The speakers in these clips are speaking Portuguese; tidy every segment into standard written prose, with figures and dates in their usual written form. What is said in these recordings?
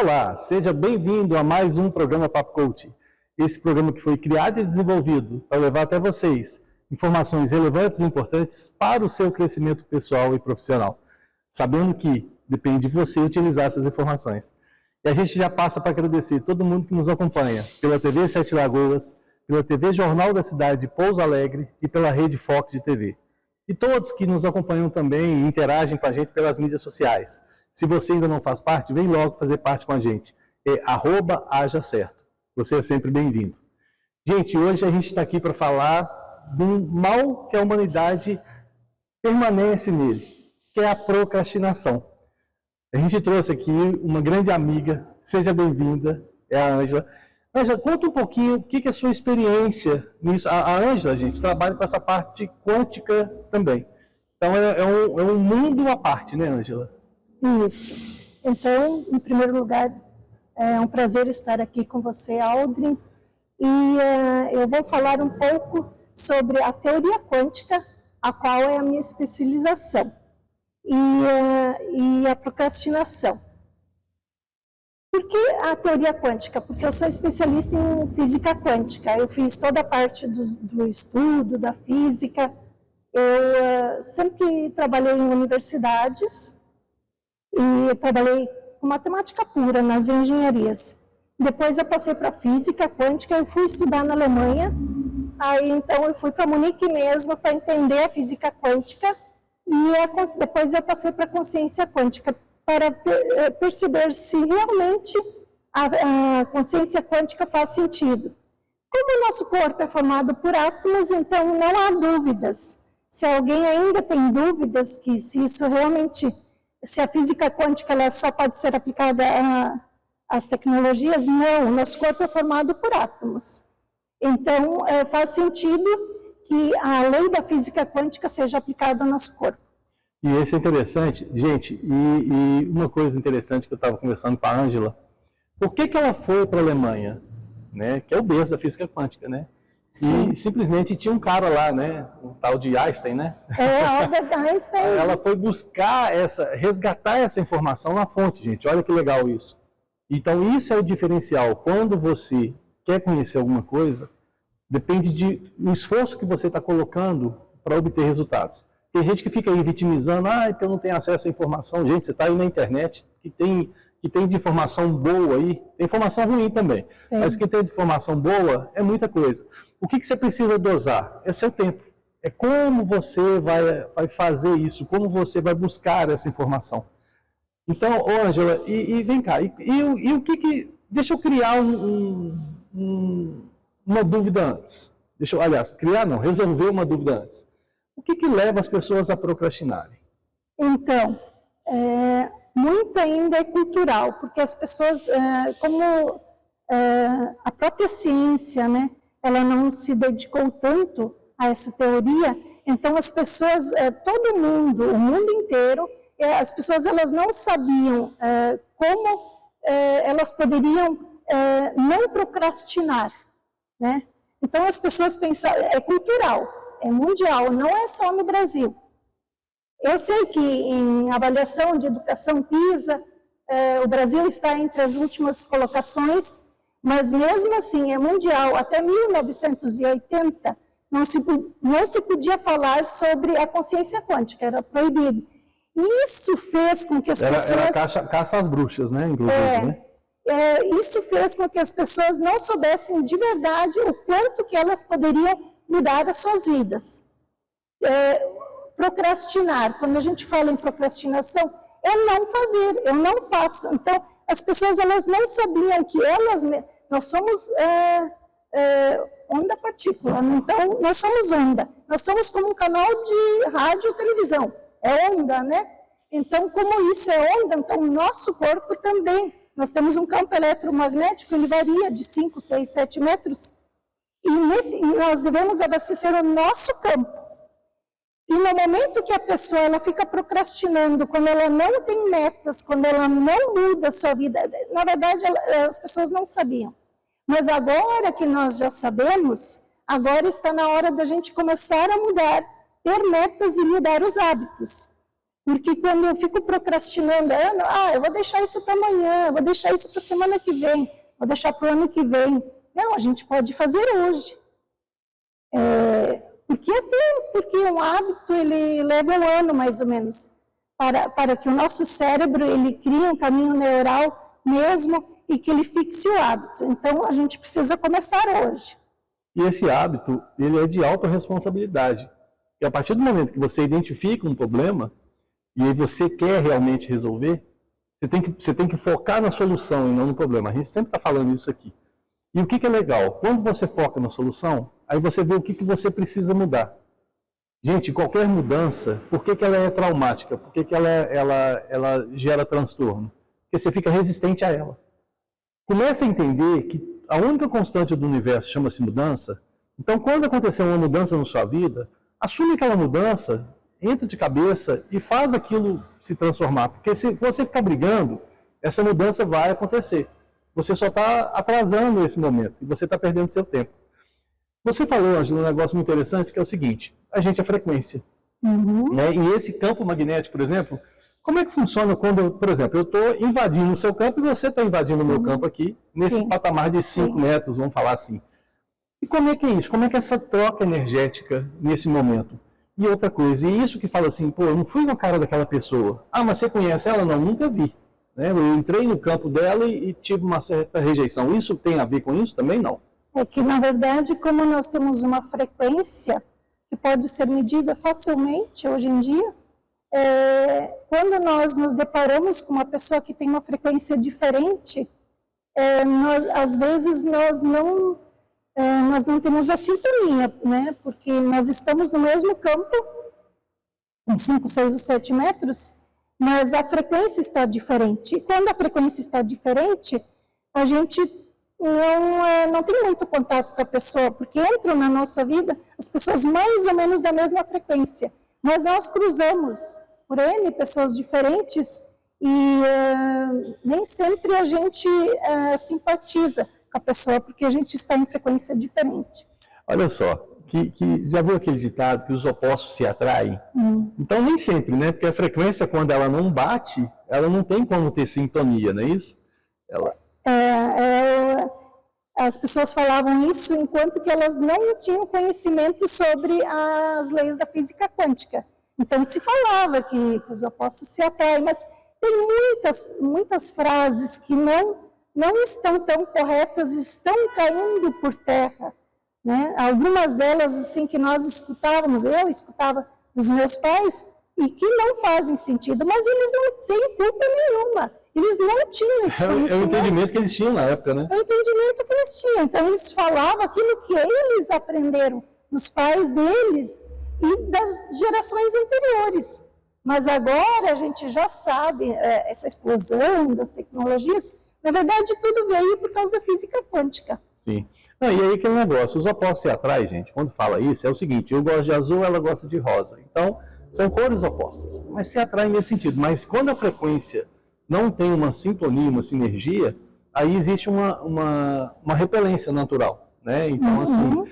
Olá, seja bem-vindo a mais um programa Papo Coach. Esse programa que foi criado e desenvolvido para levar até vocês informações relevantes e importantes para o seu crescimento pessoal e profissional, sabendo que depende de você utilizar essas informações. E a gente já passa para agradecer todo mundo que nos acompanha pela TV Sete Lagoas, pela TV Jornal da Cidade de Pouso Alegre e pela Rede Fox de TV. E todos que nos acompanham também e interagem com a gente pelas mídias sociais. Se você ainda não faz parte, vem logo fazer parte com a gente. É @hajacerto. Você é sempre bem-vindo. Gente, hoje a gente está aqui para falar de um mal que a humanidade permanece nele, que é a procrastinação. A gente trouxe aqui uma grande amiga, seja bem-vinda, é a Ângela. Ângela, conta um pouquinho o que é a sua experiência nisso. A Ângela, gente, trabalha com essa parte quântica também. Então, é um mundo à parte, né, Ângela? Isso. Então, em primeiro lugar, é um prazer estar aqui com você, Aldrin. E eu vou falar um pouco sobre a teoria quântica, a qual é a minha especialização, e a procrastinação. Por que a teoria quântica? Porque eu sou especialista em física quântica. Eu fiz toda a parte do estudo, da física. Eu sempre trabalhei em universidades e trabalhei com matemática pura nas engenharias. Depois eu passei para física quântica, eu fui estudar na Alemanha. Aí então eu fui para Munique mesmo para entender a física quântica e depois eu passei para a consciência quântica para perceber se realmente a consciência quântica faz sentido. Como o nosso corpo é formado por átomos, então não há dúvidas. Se alguém ainda tem dúvidas que se isso realmente, se a física quântica ela só pode ser aplicada às tecnologias, não, o nosso corpo é formado por átomos. Então, faz sentido que a lei da física quântica seja aplicada ao nosso corpo. E isso é interessante, gente, e uma coisa interessante que eu estava conversando com a Ângela, por que ela foi para a Alemanha, né, que é o berço da física quântica, né? Sim. E simplesmente tinha um cara lá, né, um tal de Einstein, né? Albert Einstein. Ela foi buscar resgatar essa informação na fonte, gente, olha que legal isso. Então isso é o diferencial, quando você quer conhecer alguma coisa, depende do esforço que você está colocando para obter resultados. Tem gente que fica aí vitimizando, porque eu não tenho acesso à informação. Gente, você está aí na internet, que tem de informação boa aí, tem informação ruim também, mas o que tem de informação boa é muita coisa. O que você precisa dosar? É seu tempo. É como você vai fazer isso, como você vai buscar essa informação. Então, Ângela, e vem cá, e o que... Deixa eu criar uma dúvida antes. Resolver uma dúvida antes. O que leva as pessoas a procrastinarem? Então, muito ainda é cultural, porque as pessoas, como a própria ciência, né, ela não se dedicou tanto a essa teoria, então as pessoas, todo mundo, o mundo inteiro, as pessoas elas não sabiam como elas poderiam não procrastinar, né? Então as pessoas pensam, é cultural, é mundial, não é só no Brasil. Eu sei que em avaliação de educação PISA, o Brasil está entre as últimas colocações, mas mesmo assim é mundial. Até 1980 não se podia falar sobre a consciência quântica, era proibido. Isso fez com que as pessoas... Era caça às bruxas, né? Inclusive, né? Isso fez com que as pessoas não soubessem de verdade o quanto que elas poderiam mudar as suas vidas. Procrastinar, quando a gente fala em procrastinação, é não fazer, eu não faço. Então, as pessoas elas não sabiam que nós somos onda-partícula, então nós somos onda. Nós somos como um canal de rádio ou televisão, é onda, né? Então, como isso é onda, então o nosso corpo também. Nós temos um campo eletromagnético, ele varia de 5, 6, 7 metros, e nós devemos abastecer o nosso campo. E no momento que a pessoa ela fica procrastinando, quando ela não tem metas, quando ela não muda a sua vida, na verdade as pessoas não sabiam. Mas agora que nós já sabemos, agora está na hora da gente começar a mudar, ter metas e mudar os hábitos. Porque quando eu fico procrastinando, eu vou deixar isso para amanhã, eu vou deixar isso para a semana que vem, vou deixar para o ano que vem. Não, a gente pode fazer hoje. Porque um hábito, ele leva um ano, mais ou menos, para que o nosso cérebro, ele crie um caminho neural mesmo e que ele fixe o hábito. Então, a gente precisa começar hoje. E esse hábito, ele é de autorresponsabilidade. E a partir do momento que você identifica um problema, e aí você quer realmente resolver, você tem que focar na solução e não no problema. A gente sempre está falando isso aqui. E o que é legal? Quando você foca na solução, aí você vê o que você precisa mudar. Gente, qualquer mudança, por que ela é traumática? Por que ela gera transtorno? Porque você fica resistente a ela. Começa a entender que a única constante do universo chama-se mudança. Então, quando acontecer uma mudança na sua vida, assume aquela mudança, entra de cabeça e faz aquilo se transformar. Porque se você ficar brigando, essa mudança vai acontecer. Você só está atrasando esse momento e você está perdendo seu tempo. Você falou, Ângela, um negócio muito interessante, que é o seguinte: a gente é frequência. Né? E esse campo magnético, por exemplo, como é que funciona quando, por exemplo, eu estou invadindo o seu campo e você está invadindo o meu campo aqui, nesse patamar de 5 metros, vamos falar assim. E como é que é isso? Como é que é essa troca energética nesse momento? E outra coisa, e isso que fala assim, pô, eu não fui na cara daquela pessoa. Ah, mas você conhece ela? Não, nunca vi. Né? Eu entrei no campo dela e tive uma certa rejeição. Isso tem a ver com isso? Também não. É que, na verdade, como nós temos uma frequência que pode ser medida facilmente hoje em dia, quando nós nos deparamos com uma pessoa que tem uma frequência diferente, às vezes nós não temos a sintonia, né? Porque nós estamos no mesmo campo, com 5, 6 ou 7 metros, mas a frequência está diferente. E quando a frequência está diferente, a gente não tem muito contato com a pessoa, porque entram na nossa vida as pessoas mais ou menos da mesma frequência. Mas nós cruzamos por N pessoas diferentes e nem sempre a gente simpatiza com a pessoa, porque a gente está em frequência diferente. Olha só, já viu aquele ditado que os opostos se atraem? Então nem sempre, né? Porque a frequência, quando ela não bate, ela não tem como ter sintonia, não é isso? As pessoas falavam isso enquanto que elas não tinham conhecimento sobre as leis da física quântica. Então se falava que os opostos se atraem, mas tem muitas frases que não estão tão corretas, estão caindo por terra. Né? Algumas delas assim que nós escutávamos, eu escutava dos meus pais, e que não fazem sentido, mas eles não têm culpa nenhuma. Eles não tinham esse conhecimento. É o entendimento que eles tinham na época, né? É o entendimento que eles tinham. Então, eles falavam aquilo que eles aprenderam dos pais deles e das gerações anteriores. Mas agora a gente já sabe, essa explosão das tecnologias, na verdade, tudo veio por causa da física quântica. Sim. Não, e aí aquele negócio, os opostos se atraem, gente, quando fala isso, é o seguinte: eu gosto de azul, ela gosta de rosa. Então, são cores opostas, mas se atraem nesse sentido. Mas quando a frequência não tem uma sintonia, uma sinergia, aí existe uma repelência natural, né? Então, assim,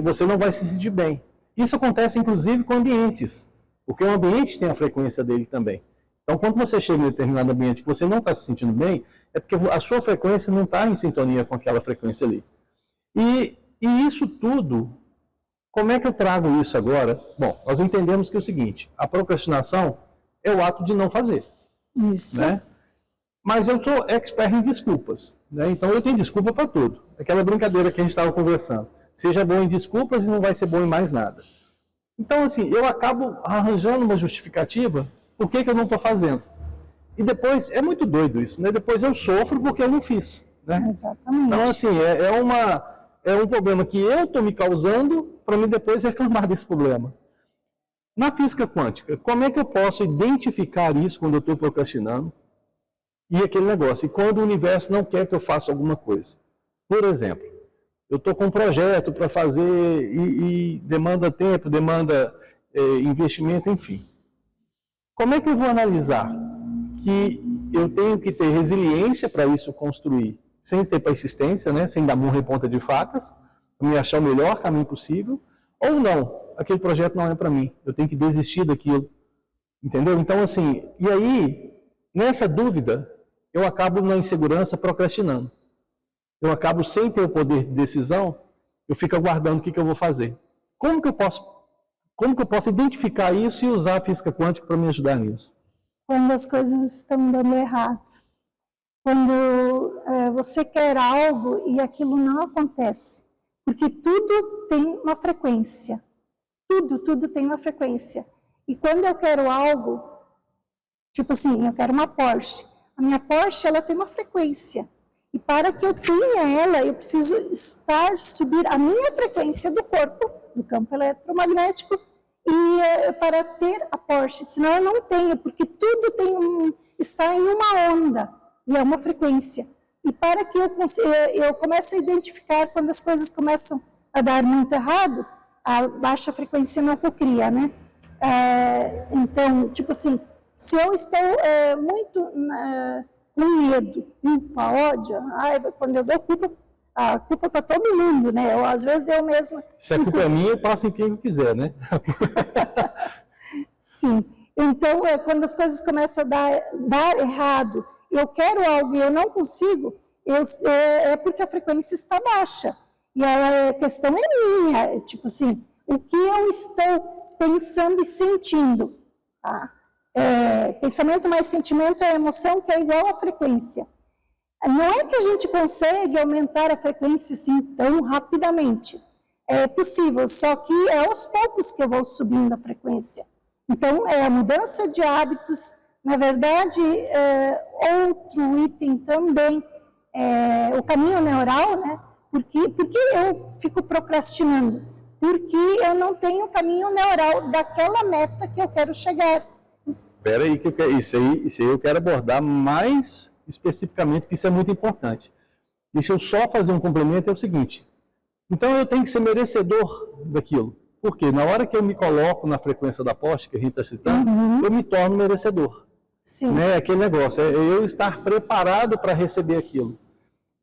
você não vai se sentir bem. Isso acontece, inclusive, com ambientes, porque o ambiente tem a frequência dele também. Então, quando você chega em um determinado ambiente que você não está se sentindo bem, é porque a sua frequência não está em sintonia com aquela frequência ali. E isso tudo, como é que eu trago isso agora? Bom, nós entendemos que é o seguinte: a procrastinação é o ato de não fazer. Isso. Né? Mas eu sou expert em desculpas, né? Então eu tenho desculpa para tudo. Aquela brincadeira que a gente estava conversando. Seja bom em desculpas e não vai ser bom em mais nada. Então, assim, eu acabo arranjando uma justificativa por que eu não estou fazendo. E depois, é muito doido isso, né? Depois eu sofro porque eu não fiz. Né? Exatamente. Então, assim, é um problema que eu estou me causando para mim depois reclamar desse problema. Na física quântica, como é que eu posso identificar isso quando eu estou procrastinando? E aquele negócio, e quando o universo não quer que eu faça alguma coisa? Por exemplo, eu estou com um projeto para fazer e demanda tempo, demanda investimento, enfim. Como é que eu vou analisar que eu tenho que ter resiliência para isso construir, sem ter persistência, né? Sem dar murro em ponta de facas, para me achar o melhor caminho possível, ou não? Aquele projeto não é para mim, eu tenho que desistir daquilo. Entendeu? Então, assim, e aí, nessa dúvida, eu acabo na insegurança procrastinando. Eu acabo sem ter o poder de decisão, eu fico aguardando o que eu vou fazer. Como que eu posso identificar isso e usar a física quântica para me ajudar nisso? Quando as coisas estão dando errado. Quando você quer algo e aquilo não acontece. Porque tudo tem uma frequência. Tudo tem uma frequência. E quando eu quero algo, tipo assim, eu quero uma Porsche. A minha Porsche, ela tem uma frequência. E para que eu tenha ela, eu preciso subir a minha frequência do corpo, do campo eletromagnético, e para ter a Porsche. Senão eu não tenho, porque tudo está em uma onda, e é uma frequência. E para que eu comece a identificar quando as coisas começam a dar muito errado, a baixa frequência não cocria, né? Então, tipo assim, se eu estou muito com medo, culpa, ódio, raiva, quando eu dou culpa, a culpa para todo mundo, né? Eu, às vezes eu mesma... Se a culpa é minha, eu passo em quem eu quiser, né? Sim. Então, quando as coisas começam a dar errado, eu quero algo e eu não consigo, é porque a frequência está baixa. E a questão é minha, tipo assim, o que eu estou pensando e sentindo, tá? Pensamento mais sentimento é emoção, que é igual à frequência. Não é que a gente consegue aumentar a frequência assim tão rapidamente. É possível, só que é aos poucos que eu vou subindo a frequência. Então, a mudança de hábitos, na verdade, outro item também, o caminho neural, né? Por que eu fico procrastinando? Porque eu não tenho o caminho neural daquela meta que eu quero chegar. Espera aí, isso aí eu quero abordar mais especificamente, que isso é muito importante. Deixa eu só fazer um complemento, é o seguinte. Então eu tenho que ser merecedor daquilo. Porque na hora que eu me coloco na frequência da Porsche, que a gente está citando, eu me torno merecedor. Sim. Né? Aquele negócio, é eu estar preparado para receber aquilo.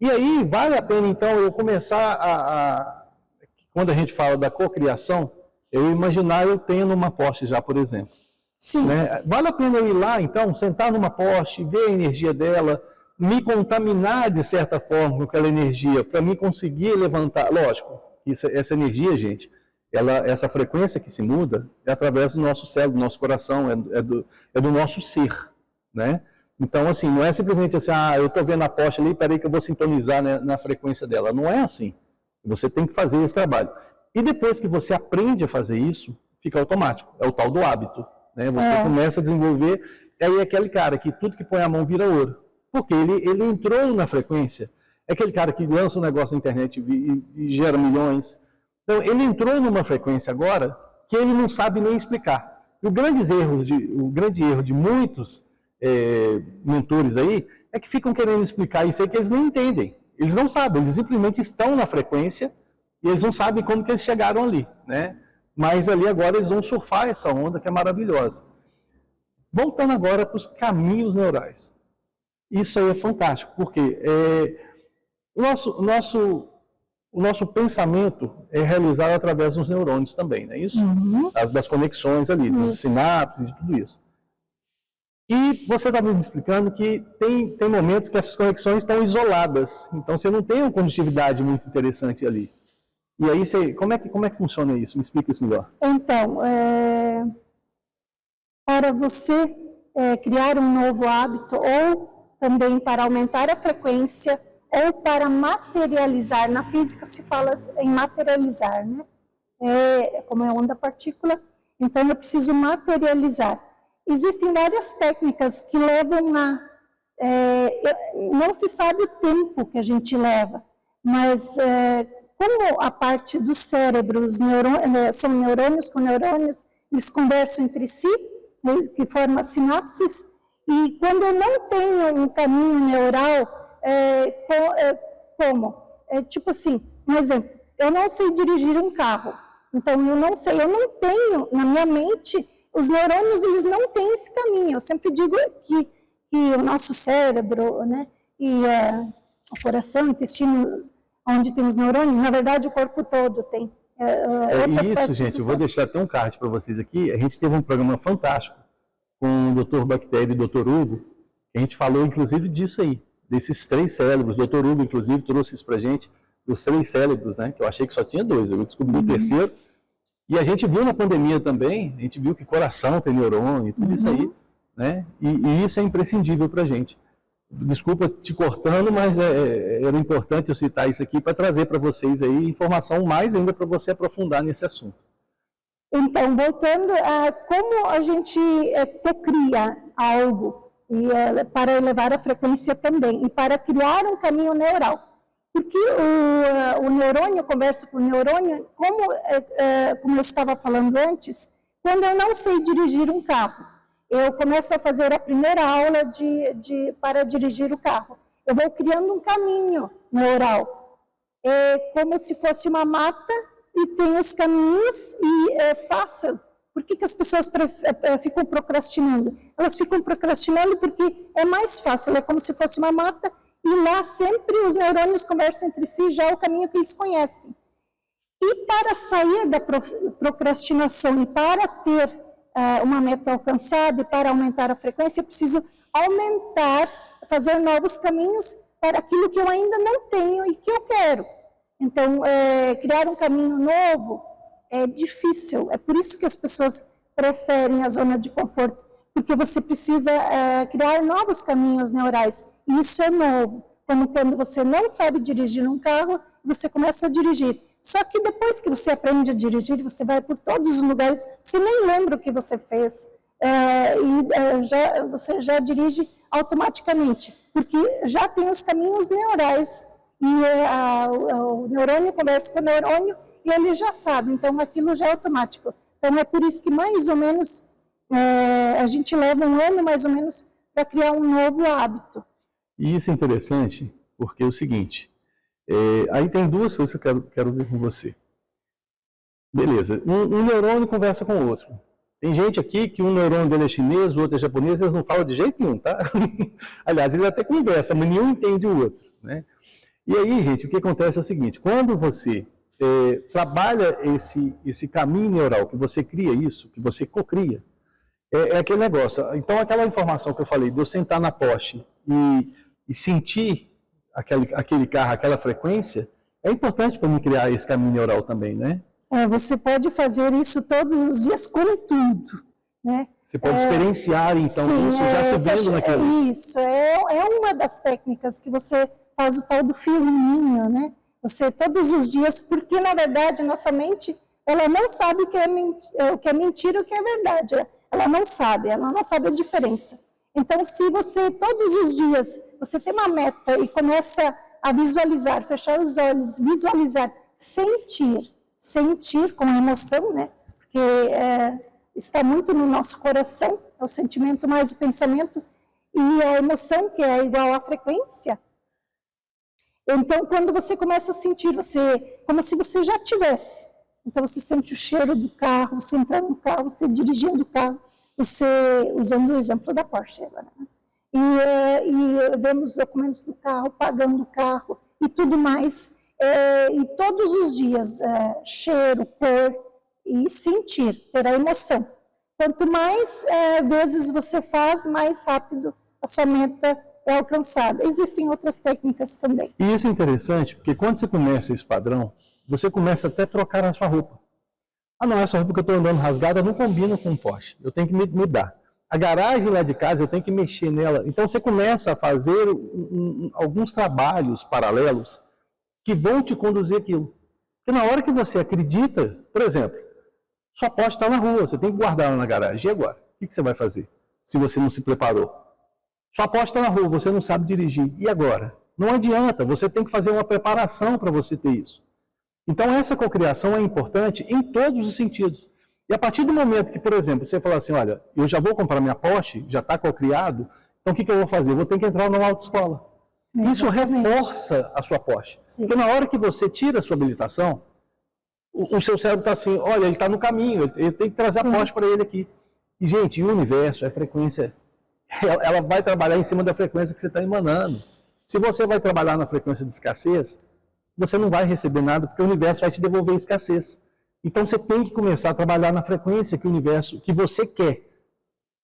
E aí vale a pena então eu começar quando a gente fala da cocriação, eu imaginar eu tendo uma Porsche já, por exemplo. Sim. Né? Vale a pena eu ir lá, então, sentar numa Porsche, ver a energia dela, me contaminar de certa forma com aquela energia, para me conseguir levantar. Lógico, essa energia, gente, essa frequência que se muda é através do nosso cérebro, do nosso coração, é do nosso ser. Né? Então, assim, não é simplesmente assim, eu estou vendo a Porsche ali, peraí que eu vou sintonizar, né, na frequência dela. Não é assim. Você tem que fazer esse trabalho. E depois que você aprende a fazer isso, fica automático. É o tal do hábito. Né? Você começa a desenvolver, e aí é aquele cara que tudo que põe a mão vira ouro. Porque ele entrou na frequência. É aquele cara que lança um negócio na internet e gera milhões. Então, ele entrou numa frequência agora que ele não sabe nem explicar. E o grande erro de muitos mentores aí é que ficam querendo explicar isso aí que eles nem entendem. Eles não sabem, eles simplesmente estão na frequência e eles não sabem como que eles chegaram ali, né? Mas ali agora eles vão surfar essa onda que é maravilhosa. Voltando agora para os caminhos neurais. Isso aí é fantástico, porque o nosso pensamento é realizado através dos neurônios também, não é isso? Das conexões ali, dos sinapses e tudo isso. E você estava me explicando que tem momentos que essas conexões estão isoladas, então você não tem uma condutividade muito interessante ali. E aí, como é que funciona isso? Me explica isso melhor. Então, para você criar um novo hábito, ou também para aumentar a frequência, ou para materializar, na física se fala em materializar, né? Como é onda partícula, então eu preciso materializar. Existem várias técnicas que levam não se sabe o tempo que a gente leva, mas como a parte do cérebro, são neurônios com neurônios, eles conversam entre si, que formam sinapses, e quando eu não tenho um caminho neural, como? Tipo assim, um exemplo, eu não sei dirigir um carro, então eu não tenho na minha mente, os neurônios eles não têm esse caminho. Eu sempre digo que o nosso cérebro, né, e o coração, o intestino, onde tem os neurônios, na verdade o corpo todo tem. Isso, gente, eu vou deixar até um card para vocês aqui. A gente teve um programa fantástico com o Dr. Bactério e o Dr. Hugo, a gente falou inclusive disso aí, desses 3 cérebros. O Dr. Hugo, inclusive, trouxe isso para a gente, dos 3 cérebros, né? Que eu achei que só tinha 2, eu descobri o terceiro. E a gente viu na pandemia também, a gente viu que coração tem neurônio e tudo isso aí, né? E isso é imprescindível para a gente. Desculpa te cortando, mas era importante eu citar isso aqui para trazer para vocês aí informação mais ainda para você aprofundar nesse assunto. Então, voltando a como a gente cocria algo para elevar a frequência também, e para criar um caminho neural. Porque o neurônio conversa com o neurônio, como eu estava falando antes, quando eu não sei dirigir um carro, eu começo a fazer a primeira aula para dirigir o carro. Eu vou criando um caminho neural. É como se fosse uma mata e tem os caminhos e é fácil. Por que as pessoas ficam procrastinando? Elas ficam procrastinando porque é mais fácil, é como se fosse uma mata e lá sempre os neurônios conversam entre si já o caminho que eles conhecem. E para sair da procrastinação e para ter uma meta alcançada e para aumentar a frequência, eu preciso fazer novos caminhos para aquilo que eu ainda não tenho e que eu quero. Então, criar um caminho novo é difícil. É por isso que as pessoas preferem a zona de conforto, porque você precisa criar novos caminhos neurais. E isso é novo. Como quando você não sabe dirigir um carro, você começa a dirigir. Só que depois que você aprende a dirigir, você vai por todos os lugares, você nem lembra o que você fez, você já dirige automaticamente, porque já tem os caminhos neurais, e o neurônio conversa com o neurônio, e ele já sabe, então aquilo já é automático. Então é por isso que mais ou menos, a gente leva um ano mais ou menos para criar um novo hábito. E isso é interessante, porque é o seguinte, aí tem 2 coisas que eu quero ver com você. Beleza, um neurônio conversa com o outro. Tem gente aqui que um neurônio dele é chinês, o outro é japonês, eles não falam de jeito nenhum, tá? Aliás, eles até conversam, mas nenhum entende o outro, né? E aí, gente, o que acontece é o seguinte, quando você trabalha esse caminho neural, que você cria isso, que você cocria, é aquele negócio. Então, aquela informação que eu falei, de eu sentar na Porsche e sentir aquele carro, aquela frequência, é importante para mim criar esse caminho neural também, né? Você pode fazer isso todos os dias com tudo, né? Você pode experienciar, então, sim, isso já se vendo naquilo. Isso, é uma das técnicas que você faz o tal do filminho, né? Você todos os dias, porque na verdade nossa mente, ela não sabe o que é mentira e o que é verdade. Ela não sabe a diferença. Então, se você todos os dias, você tem uma meta e começa a visualizar, fechar os olhos, visualizar, sentir com emoção, né? Porque está muito no nosso coração, é o sentimento mais o pensamento, e a emoção, que é igual à frequência. Então, quando você começa a sentir, como se você já tivesse. Então, você sente o cheiro do carro, você entra no carro, você dirigindo o carro, você, usando o exemplo da Porsche agora, né? E vendo os documentos do carro, pagando o carro e tudo mais. E todos os dias, cheiro, cor e sentir, ter a emoção. Quanto mais vezes você faz, mais rápido a sua meta é alcançada. Existem outras técnicas também. E isso é interessante, porque quando você começa esse padrão, você começa até a trocar a sua roupa. Ah, não, essa roupa que eu estou andando rasgada não combina com o Porsche. Eu tenho que mudar. A garagem lá de casa, eu tenho que mexer nela. Então, você começa a fazer alguns trabalhos paralelos que vão te conduzir aquilo. Porque na hora que você acredita, por exemplo, sua Porsche está na rua, você tem que guardar ela na garagem. E agora? O que você vai fazer se você não se preparou? Sua Porsche está na rua, você não sabe dirigir. E agora? Não adianta, você tem que fazer uma preparação para você ter isso. Então, essa cocriação é importante em todos os sentidos. E a partir do momento que, por exemplo, você falar assim, olha, eu já vou comprar minha Porsche, já está cocriado, então o que eu vou fazer? Eu vou ter que entrar numa autoescola. Isso reforça a sua Porsche. Sim. Porque na hora que você tira a sua habilitação, o seu cérebro está assim, olha, ele está no caminho, eu tenho que trazer a Porsche para ele aqui. E, gente, o universo, a frequência, ela vai trabalhar em cima da frequência que você está emanando. Se você vai trabalhar na frequência de escassez, você não vai receber nada, porque o universo vai te devolver escassez. Então, você tem que começar a trabalhar na frequência que o universo, que você quer.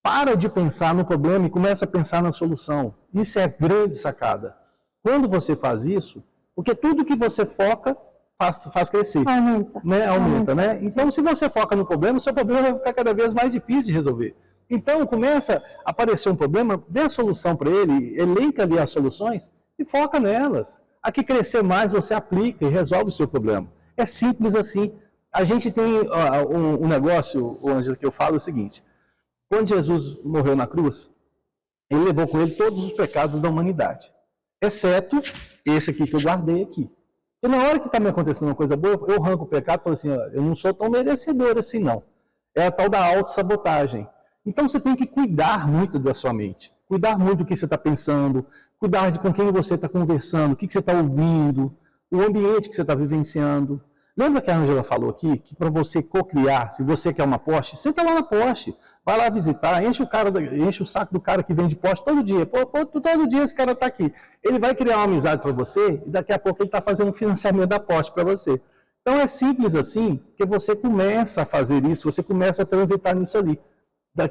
Para de pensar no problema e começa a pensar na solução. Isso é a grande sacada. Quando você faz isso, porque tudo que você foca faz crescer. Aumenta. Né? Aumenta, né? Sim. Então, se você foca no problema, o seu problema vai ficar cada vez mais difícil de resolver. Então, começa a aparecer um problema, vê a solução para ele, elenca ali as soluções e foca nelas. A que crescer mais, você aplica e resolve o seu problema. É simples assim. A gente tem um negócio, Ângela, que eu falo o seguinte. Quando Jesus morreu na cruz, ele levou com ele todos os pecados da humanidade, exceto esse aqui que eu guardei aqui. E na hora que está me acontecendo uma coisa boa, eu arranco o pecado e falo assim, ó, eu não sou tão merecedor assim não. É a tal da autossabotagem. Então você tem que cuidar muito da sua mente, cuidar muito do que você está pensando, cuidar de com quem você está conversando, o que você está ouvindo, o ambiente que você está vivenciando. Lembra que a Ângela falou aqui que para você cocriar, se você quer uma poste, senta lá na poste, vai lá visitar, enche o saco do cara que vende poste todo dia. Todo dia esse cara está aqui. Ele vai criar uma amizade para você e daqui a pouco ele está fazendo um financiamento da poste para você. Então é simples assim que você começa a fazer isso, você começa a transitar nisso ali.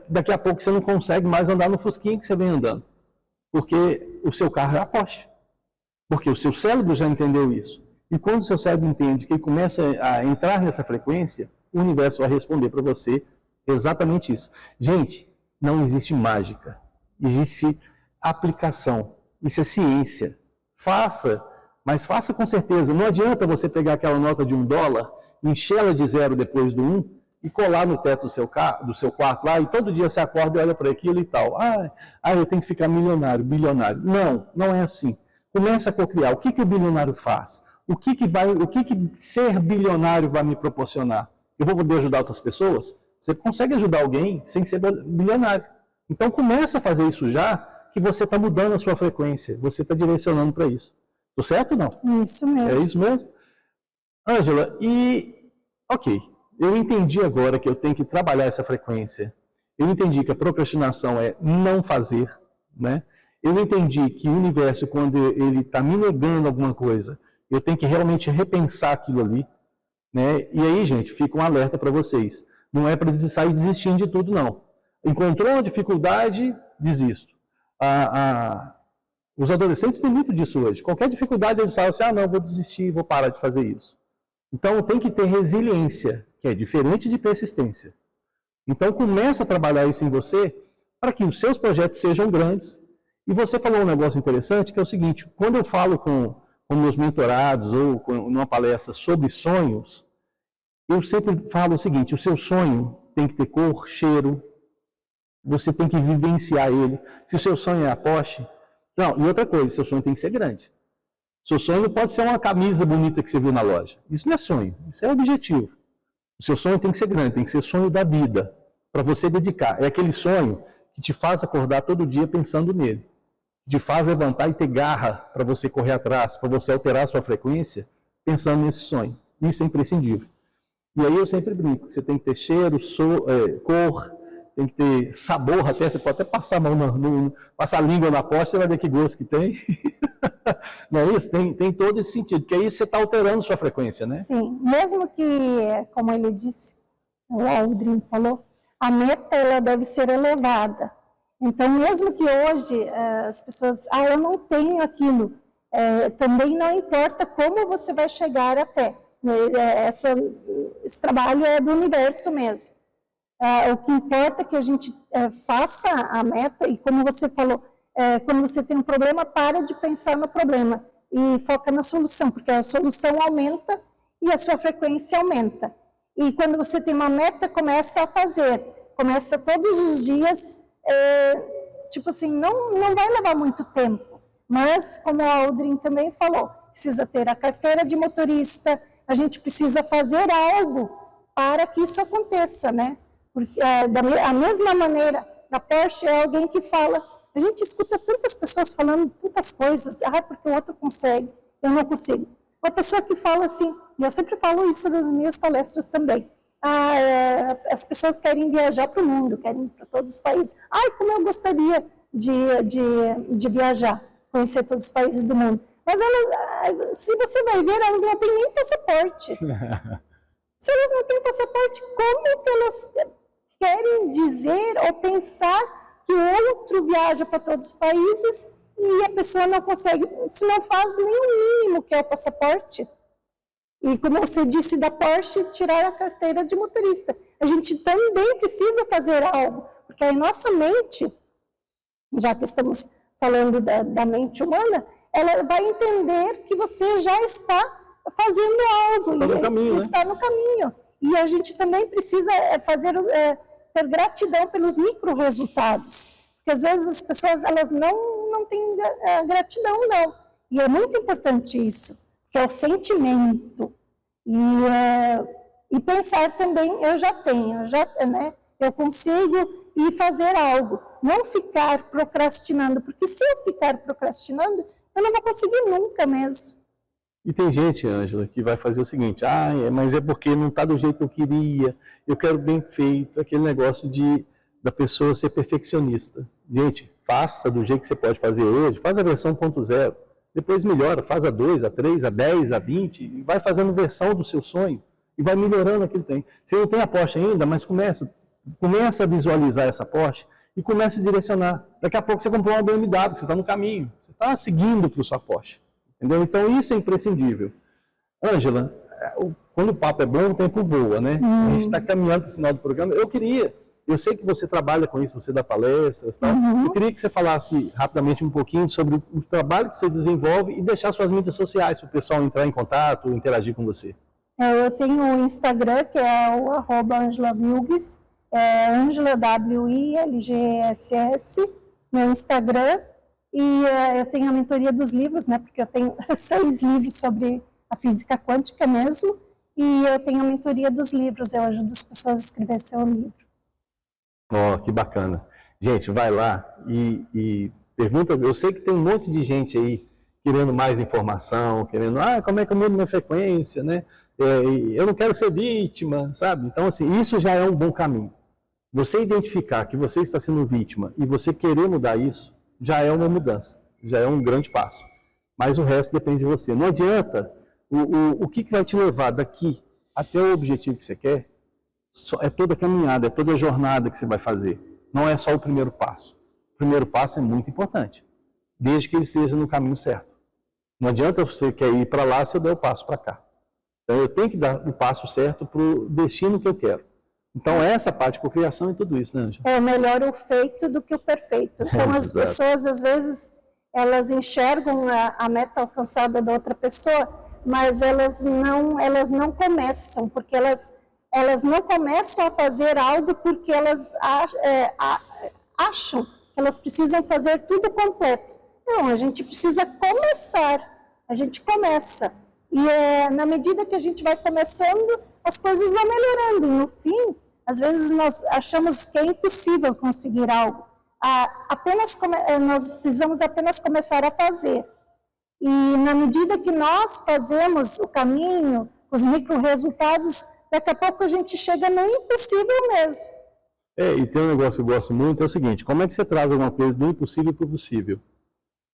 Daqui a pouco você não consegue mais andar no fusquinha que você vem andando, porque o seu carro é a poste. Porque o seu cérebro já entendeu isso. E quando o seu cérebro entende que ele começa a entrar nessa frequência, o universo vai responder para você exatamente isso. Gente, não existe mágica. Existe aplicação. Isso é ciência. Faça, mas faça com certeza. Não adianta você pegar aquela nota de $1, encher ela de 0 depois do 1 e colar no teto do seu quarto lá e todo dia você acorda e olha para aquilo e tal. Eu tenho que ficar milionário, bilionário. Não é assim. Começa a cocriar. O que o bilionário faz? O que ser bilionário vai me proporcionar? Eu vou poder ajudar outras pessoas? Você consegue ajudar alguém sem ser bilionário. Então começa a fazer isso já, que você está mudando a sua frequência, você está direcionando para isso. Tô certo ou não? Isso mesmo. É isso mesmo? Ângela, ok, eu entendi agora que eu tenho que trabalhar essa frequência. Eu entendi que a procrastinação é não fazer, né? Eu entendi que o universo, quando ele está me negando alguma coisa, eu tenho que realmente repensar aquilo ali, né? E aí, gente, fica um alerta para vocês. Não é para sair desistindo de tudo, não. Encontrou uma dificuldade, desisto. Os adolescentes têm muito disso hoje. Qualquer dificuldade, eles falam assim, não, vou desistir, vou parar de fazer isso. Então, tem que ter resiliência, que é diferente de persistência. Então, começa a trabalhar isso em você, para que os seus projetos sejam grandes. E você falou um negócio interessante, que é o seguinte, quando eu falo com meus mentorados ou numa palestra sobre sonhos, eu sempre falo o seguinte, o seu sonho tem que ter cor, cheiro, você tem que vivenciar ele. Se o seu sonho é a Porsche, e outra coisa, seu sonho tem que ser grande. Seu sonho não pode ser uma camisa bonita que você viu na loja. Isso não é sonho, isso é objetivo. O seu sonho tem que ser grande, tem que ser sonho da vida, para você dedicar. É aquele sonho que te faz acordar todo dia pensando nele. Te faz levantar e ter garra para você correr atrás, para você alterar a sua frequência, pensando nesse sonho. Isso é imprescindível. E aí eu sempre brinco, que você tem que ter cheiro, cor, tem que ter sabor até, você pode até passar a mão, passar a língua na posta, você vai ver que gosto que tem. Não é isso? Tem todo esse sentido, porque aí você está alterando sua frequência, né? Sim, mesmo que, como ele disse, o Aldrin falou, a meta ela deve ser elevada. Então, mesmo que hoje as pessoas, eu não tenho aquilo, também não importa como você vai chegar até. Esse trabalho é do universo mesmo. O que importa é que a gente faça a meta, e como você falou, quando você tem um problema, para de pensar no problema e foca na solução, porque a solução aumenta e a sua frequência aumenta. E quando você tem uma meta, começa a fazer, começa todos os dias. Tipo assim, não vai levar muito tempo, mas como a Aldrin também falou, precisa ter a carteira de motorista, a gente precisa fazer algo para que isso aconteça, né? Porque da mesma maneira, na Porsche é alguém que fala, a gente escuta tantas pessoas falando tantas coisas, porque o outro consegue, eu não consigo. Uma pessoa que fala assim, e eu sempre falo isso nas minhas palestras também, as pessoas querem viajar para o mundo, querem ir para todos os países. Como eu gostaria de viajar, conhecer todos os países do mundo. Mas se você vai ver, elas não têm nem passaporte. Se elas não têm passaporte, como que elas querem dizer ou pensar que o outro viaja para todos os países e a pessoa não consegue, se não faz nem o mínimo que é o passaporte. E como você disse da Porsche, tirar a carteira de motorista. A gente também precisa fazer algo, porque a nossa mente, já que estamos falando da mente humana, ela vai entender que você já está fazendo algo. Está no caminho, está no caminho. E a gente também precisa ter gratidão pelos micro-resultados. Porque às vezes as pessoas elas não têm gratidão, não. E é muito importante isso. Que é o sentimento. E pensar também, eu consigo ir fazer algo. Não ficar procrastinando, porque se eu ficar procrastinando, eu não vou conseguir nunca mesmo. E tem gente, Ângela, que vai fazer o seguinte, mas é porque não está do jeito que eu queria, eu quero bem feito, aquele negócio da pessoa ser perfeccionista. Gente, faça do jeito que você pode fazer hoje, faz a versão 1.0. Depois melhora, faz a 2, a 3, a 10, a 20, e vai fazendo versão do seu sonho, e vai melhorando aquilo que tem. Você não tem a Porsche ainda, mas começa a visualizar essa Porsche e começa a direcionar. Daqui a pouco você comprou uma BMW, você está no caminho, você está seguindo para a sua Porsche. Entendeu? Então isso é imprescindível. Ângela, quando o papo é bom, o tempo voa, né? A gente está caminhando para o final do programa. Eu sei que você trabalha com isso, você dá palestras e tal. Eu queria que você falasse rapidamente um pouquinho sobre o trabalho que você desenvolve e deixar suas mídias sociais para o pessoal entrar em contato, interagir com você. Eu tenho o Instagram, que é o @AngelaVilgues, Angela WILGSS, no Instagram. E eu tenho a mentoria dos livros, né? Porque eu tenho 6 livros sobre a física quântica mesmo. E eu tenho a mentoria dos livros, eu ajudo as pessoas a escrever seu livro. Que bacana. Gente, vai lá e pergunta. Eu sei que tem um monte de gente aí querendo mais informação, querendo, como é que eu mudo minha frequência, né? Eu não quero ser vítima, sabe? Então, assim, isso já é um bom caminho. Você identificar que você está sendo vítima e você querer mudar isso, já é uma mudança, já é um grande passo. Mas o resto depende de você. Não adianta, o que vai te levar daqui até o objetivo que você quer, é toda a caminhada, é toda a jornada que você vai fazer. Não é só o primeiro passo. O primeiro passo é muito importante, desde que ele esteja no caminho certo. Não adianta você querer ir para lá se eu der o passo para cá. Então eu tenho que dar o passo certo para o destino que eu quero. Então essa parte de cocriação e tudo isso, né, Ângela? É melhor o feito do que o perfeito. Então as pessoas, às vezes, elas enxergam a meta alcançada da outra pessoa, mas elas não começam, porque elas não começam a fazer algo porque elas acham que elas precisam fazer tudo completo. Não, a gente precisa começar. A gente começa. E na medida que a gente vai começando, as coisas vão melhorando. E no fim, às vezes nós achamos que é impossível conseguir algo. Nós precisamos apenas começar a fazer. E na medida que nós fazemos o caminho, os micro-resultados, daqui a pouco a gente chega no impossível mesmo. E tem um negócio que eu gosto muito, é o seguinte, como é que você traz alguma coisa do impossível para o possível?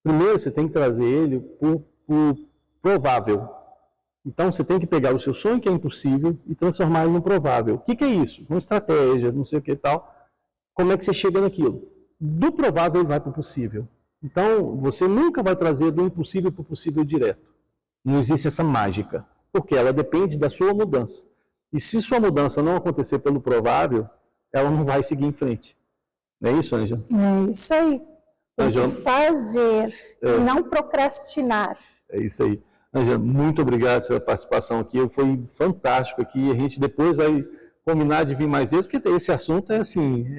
Primeiro, você tem que trazer ele por provável. Então, você tem que pegar o seu sonho, que é impossível, e transformar ele no provável. O que é isso? Uma estratégia, não sei o que e tal. Como é que você chega naquilo? Do provável, ele vai para o possível. Então, você nunca vai trazer do impossível para o possível direto. Não existe essa mágica, porque ela depende da sua mudança. E se sua mudança não acontecer pelo provável, ela não vai seguir em frente. Não é isso, Ângela? É isso aí. Tem que fazer, não procrastinar. É isso aí. Ângela, muito obrigado pela participação aqui. Foi fantástico aqui. A gente depois vai combinar de vir mais vezes, porque esse assunto é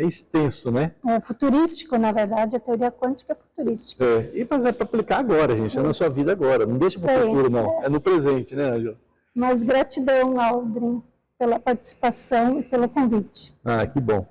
extenso, né? É futurístico, na verdade. A teoria quântica é futurística. Mas é para aplicar agora, gente. É na sua vida agora. Não deixa para o futuro, não. É no presente, né, Ângela? Mas gratidão, Aldrin, pela participação e pelo convite. Que bom.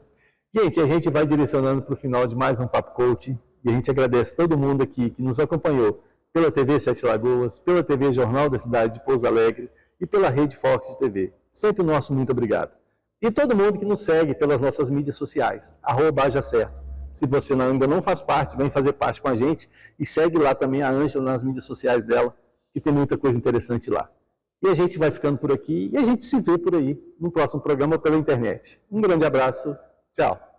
Gente, a gente vai direcionando para o final de mais um Papo Coach e a gente agradece todo mundo aqui que nos acompanhou pela TV Sete Lagoas, pela TV Jornal da Cidade de Pouso Alegre e pela Rede Fox de TV. Sempre o nosso muito obrigado. E todo mundo que nos segue pelas nossas mídias sociais, @hajacerto. Se você ainda não faz parte, vem fazer parte com a gente e segue lá também a Ângela nas mídias sociais dela, que tem muita coisa interessante lá. E a gente vai ficando por aqui e a gente se vê por aí no próximo programa pela internet. Um grande abraço Tchau.